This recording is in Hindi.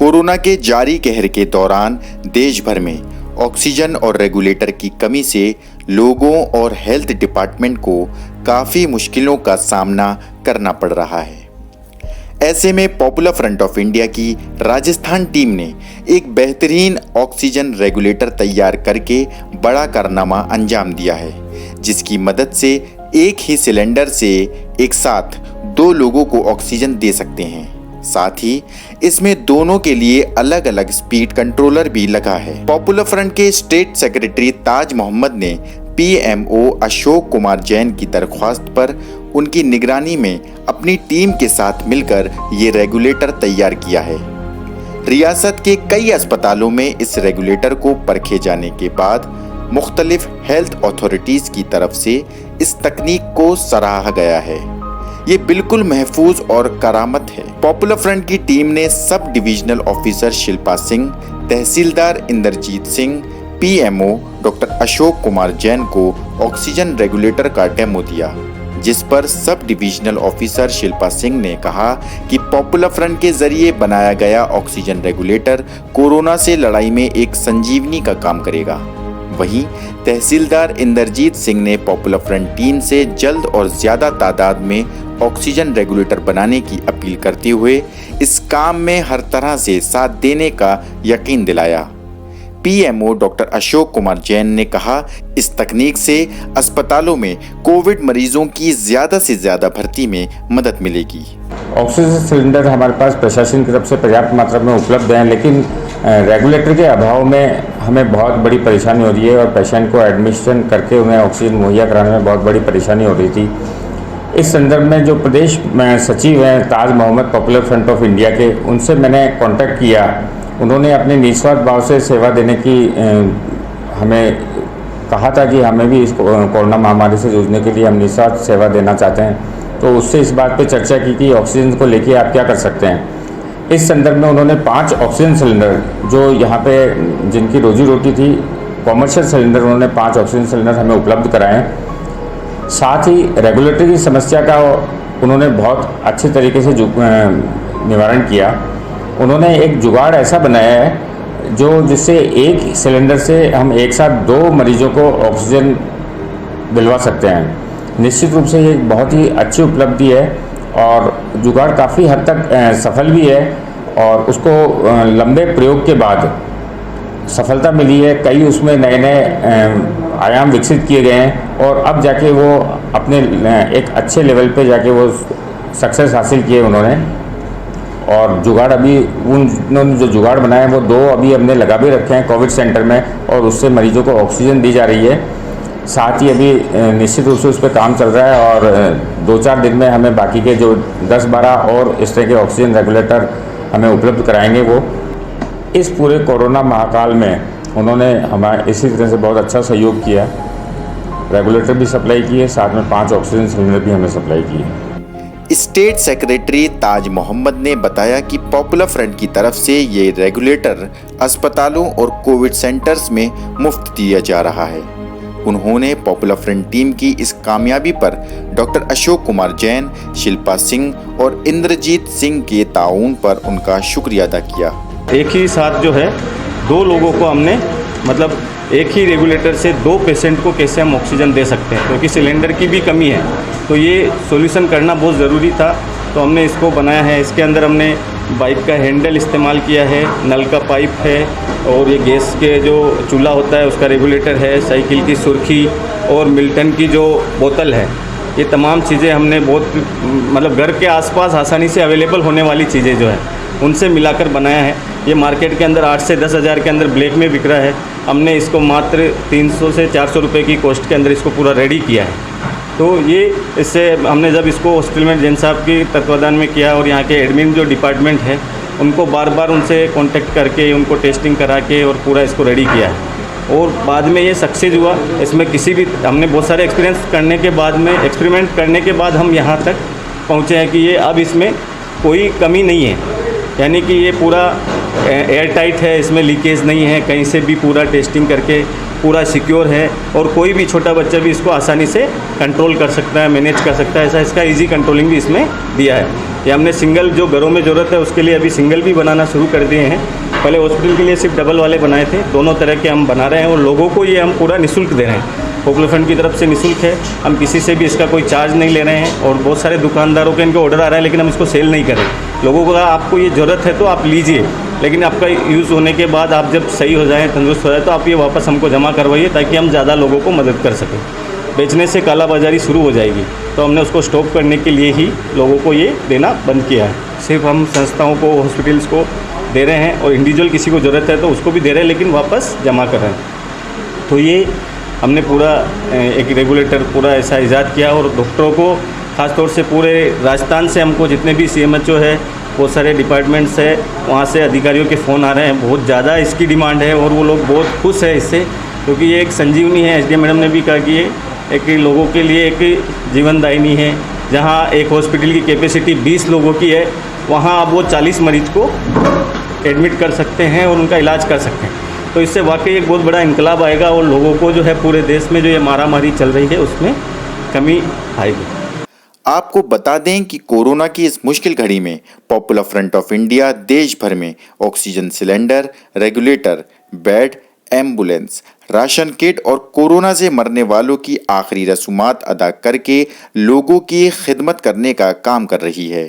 कोरोना के जारी कहर के दौरान देश भर में ऑक्सीजन और रेगुलेटर की कमी से लोगों और हेल्थ डिपार्टमेंट को काफ़ी मुश्किलों का सामना करना पड़ रहा है। ऐसे में पॉपुलर फ्रंट ऑफ इंडिया की राजस्थान टीम ने एक बेहतरीन ऑक्सीजन रेगुलेटर तैयार करके बड़ा कारनामा अंजाम दिया है, जिसकी मदद से एक ही सिलेंडर से एक साथ 2 लोगों को ऑक्सीजन दे सकते हैं। साथ ही इसमें दोनों के लिए अलग अलग स्पीड कंट्रोलर भी लगा है। पॉपुलर फ्रंट के स्टेट सेक्रेटरी ताज मोहम्मद ने पीएमओ अशोक कुमार जैन की दरख्वास्त पर उनकी निगरानी में अपनी टीम के साथ मिलकर ये रेगुलेटर तैयार किया है। रियासत के कई अस्पतालों में इस रेगुलेटर को परखे जाने के बाद मुख्तलिफ हेल्थ अथॉरिटीज की तरफ से इस तकनीक को सराहा गया है। ये बिल्कुल महफूज और करामत है। पॉपुलर फ्रंट की टीम ने sub divisional officer Shilpa Singh, तहसीलदार इंद्रजीत सिंह, पीएमओ डॉक्टर अशोक कुमार जैन को ऑक्सीजन रेगुलेटर का डेमो दिया, जिस पर sub divisional officer Shilpa Singh ने कहा कि पॉपुलर फ्रंट के जरिए बनाया गया ऑक्सीजन रेगुलेटर कोरोना से लड़ाई में एक संजीवनी का काम करेगा। वहीं तहसीलदार इंद्रजीत सिंह ने पॉपुलर फ्रंट टीम से जल्द और ज्यादा तादाद में ऑक्सीजन रेगुलेटर बनाने की अपील करते हुए इस काम में हर तरह से साथ देने का यकीन दिलाया। पीएमओ डॉक्टर अशोक कुमार जैन ने कहा, इस तकनीक से अस्पतालों में कोविड मरीजों की ज्यादा से ज्यादा भर्ती में मदद मिलेगी। ऑक्सीजन सिलेंडर हमारे पास प्रशासन की तरफ से पर्याप्त मात्रा में उपलब्ध हैं, लेकिन रेगुलेटर के अभाव में हमें बहुत बड़ी परेशानी हो रही है और पेशेंट को एडमिशन करके उन्हें ऑक्सीजन मुहैया कराने में बहुत बड़ी परेशानी हो रही थी। इस संदर्भ में जो प्रदेश में सचिव हैं Taj Mohammad Popular Front of India के, उनसे मैंने कांटेक्ट किया। उन्होंने अपने निस्वार्थ भाव से सेवा देने की हमें कहा था कि हमें भी इस कोरोना महामारी से जूझने के लिए हम निस्वार्थ सेवा देना चाहते हैं। तो उससे इस बात पे चर्चा की कि ऑक्सीजन को लेके आप क्या कर सकते हैं। इस संदर्भ में उन्होंने 5 ऑक्सीजन सिलेंडर जो यहाँ पे जिनकी रोजी रोटी थी, कॉमर्शियल सिलेंडर, उन्होंने 5 ऑक्सीजन सिलेंडर हमें उपलब्ध कराएँ। साथ ही रेगुलेटरी की समस्या का उन्होंने बहुत अच्छे तरीके से निवारण किया। उन्होंने एक जुगाड़ ऐसा बनाया है जिससे एक सिलेंडर से हम एक साथ 2 मरीजों को ऑक्सीजन दिलवा सकते हैं। निश्चित रूप से ये एक बहुत ही अच्छी उपलब्धि है और जुगाड़ काफ़ी हद तक सफल भी है और उसको लंबे प्रयोग के बाद सफलता मिली है। कई उसमें नए नए आयाम विकसित किए गए हैं और अब जाके वो अपने एक अच्छे लेवल पे जाके वो सक्सेस हासिल किए उन्होंने। और जुगाड़ अभी उन्होंने जो जुगाड़ बनाए वो 2 अभी हमने लगा भी रखे हैं कोविड सेंटर में और उससे मरीजों को ऑक्सीजन दी जा रही है। साथ ही अभी निश्चित रूप से उस पर काम चल रहा है और 2-4 दिन में हमें बाकी के जो 10-12 और इस तरह के ऑक्सीजन रेगुलेटर हमें उपलब्ध कराएंगे। वो इस पूरे कोरोना महाकाल में उन्होंने हमारे इसी तरह से बहुत अच्छा सहयोग किया। रेगुलेटर भी सप्लाई किए, साथ में 5 ऑक्सीजन सिलेंडर भी हमें सप्लाई किए। स्टेट सेक्रेटरी ताज मोहम्मद ने बताया कि पॉपुलर फ्रंट की तरफ से ये रेगुलेटर अस्पतालों और कोविड सेंटर्स में मुफ्त दिया जा रहा है। उन्होंने पॉपुलर फ्रंट टीम की इस कामयाबी पर डॉक्टर अशोक कुमार जैन, शिल्पा सिंह और इंद्रजीत सिंह के ताउन पर उनका शुक्रिया अदा किया। एक ही साथ जो है 2 लोगों को हमने मतलब एक ही रेगुलेटर से 2 पेशेंट को कैसे हम ऑक्सीजन दे सकते हैं, क्योंकि सिलेंडर की भी कमी है। तो ये सॉल्यूशन करना बहुत ज़रूरी था, तो हमने इसको बनाया है। इसके अंदर हमने बाइक का हैंडल इस्तेमाल किया है, नल का पाइप है और ये गैस के जो चूल्हा होता है उसका रेगुलेटर है, साइकिल की सुर्खी और मिल्टन की जो बोतल है। ये तमाम चीज़ें हमने बहुत मतलब घर के आसपास आसानी से अवेलेबल होने वाली चीज़ें जो है उनसे मिलाकर बनाया है। ये मार्केट के अंदर 8 से 10 हज़ार के अंदर ब्लैक में बिक रहा है। हमने इसको मात्र 300 से 400 रुपये की कॉस्ट के अंदर इसको पूरा रेडी किया है। तो ये इससे हमने जब इसको हॉस्पिटल में जैन साहब के तत्वाधान में किया और यहाँ के एडमिन जो डिपार्टमेंट है उनको बार बार उनसे कांटेक्ट करके उनको टेस्टिंग करा के और पूरा इसको रेडी किया है और बाद में ये सक्सेस हुआ। इसमें किसी भी हमने बहुत सारे एक्सपीरियंस करने के बाद में एक्सपेरिमेंट करने के बाद हम यहाँ तक पहुँचे हैं कि ये अब इसमें कोई कमी नहीं है, यानी कि ये पूरा एयर टाइट है, इसमें लीकेज नहीं है, कहीं से भी पूरा टेस्टिंग करके पूरा सिक्योर है और कोई भी छोटा बच्चा भी इसको आसानी से कंट्रोल कर सकता है, मैनेज कर सकता है। ऐसा इसका इजी कंट्रोलिंग भी इसमें दिया है। ये हमने सिंगल जो घरों में ज़रूरत है उसके लिए अभी सिंगल भी बनाना शुरू कर दिए हैं। पहले हॉस्पिटल के लिए सिर्फ डबल वाले बनाए थे, दोनों तरह के हम बना रहे हैं और लोगों को ये हम पूरा निःशुल्क दे रहे हैं। पॉपुलर फ्रंट की तरफ से निःशुल्क है, हम किसी से भी इसका कोई चार्ज नहीं ले रहे हैं। और बहुत सारे दुकानदारों के इनके ऑर्डर आ रहा है लेकिन हम इसको सेल नहीं कर रहे। लोगों को आपको ये ज़रूरत है तो आप लीजिए, लेकिन आपका यूज़ होने के बाद आप जब सही हो जाएँ, तंदुरुस्त हो जाए तो आप ये वापस हमको जमा करवाइए ताकि हम ज़्यादा लोगों को मदद कर सकें। बेचने से कालाबाजारी शुरू हो जाएगी, तो हमने उसको स्टॉप करने के लिए ही लोगों को ये देना बंद किया है। सिर्फ हम संस्थाओं को, हॉस्पिटल्स को दे रहे हैं और इंडिविजुअल किसी को ज़रूरत है तो उसको भी दे रहे हैं, लेकिन वापस जमा कर रहे हैं। तो ये हमने पूरा एक रेगुलेटर पूरा ऐसा ईजाद किया और डॉक्टरों को ख़ास तौर से पूरे राजस्थान से हमको जितने भी CMHO है, बहुत सारे डिपार्टमेंट्स है, वहाँ से अधिकारियों के फ़ोन आ रहे हैं। बहुत ज़्यादा इसकी डिमांड है और वो लोग बहुत खुश है इससे, क्योंकि ये एक संजीवनी है। SDM मैडम ने भी कहा कि ये एक लोगों के लिए एक जीवनदायिनी है। जहाँ एक हॉस्पिटल की कैपेसिटी 20 लोगों की है, वहाँ अब वो 40 मरीज को एडमिट कर सकते हैं और उनका इलाज कर सकते हैं। तो इससे वाकई एक बहुत बड़ा इनकलाब आएगा और लोगों को जो है पूरे देश में जो ये मारामारी चल रही है उसमें कमी आएगी। आपको बता दें कि कोरोना की इस मुश्किल घड़ी में पॉपुलर फ्रंट ऑफ इंडिया देश भर में oxygen cylinder, regulator, bed, ambulance, ration kit और कोरोना से मरने वालों की आखिरी रसूमात अदा करके लोगों की खिदमत करने का काम कर रही है।